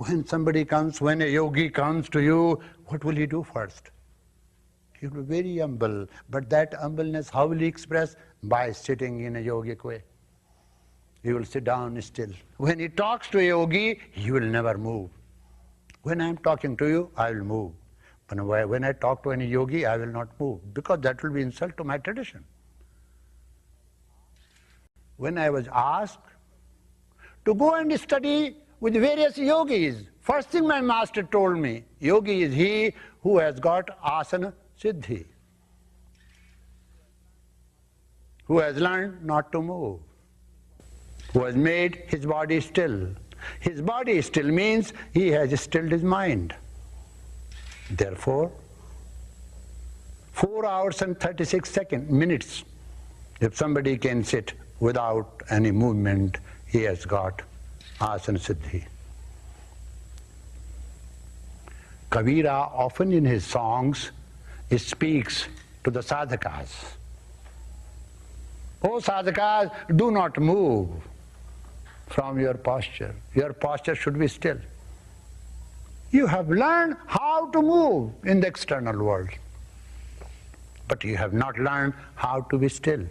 When somebody comes, when a yogi comes to you, what will he do first? He will be very humble. But that humbleness, how will he express? By sitting in a yogic way. He will sit down still. When he talks to a yogi, he will never move. When I am talking to you, I will move. But when I talk to any yogi, I will not move, because that will be insult to my tradition. When I was asked to go and study with various yogis, first thing my master told me, yogi is he who has got asana siddhi, who has learned not to move, who has made his body still. His body still means he has stilled his mind. Therefore, 4 hours and 36 minutes, if somebody can sit without any movement, he has got asana siddhi. Kabira often in his songs speaks to the sadhakas. Oh sadhakas, do not move from your posture. Your posture should be still. You have learned how to move in the external world, but you have not learned how to be still.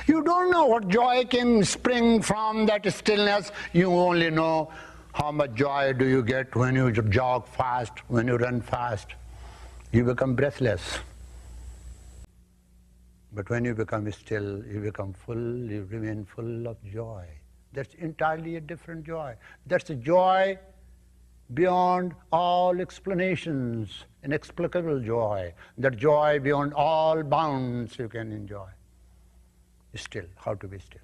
You don't know what joy can spring from that stillness. You only know how much joy do you get when you jog fast, when you run fast. You become breathless. But when you become still, you become full, you remain full of joy. That's entirely a different joy. That's a joy beyond all explanations, inexplicable joy. That joy beyond all bounds you can enjoy. Still, how to be still.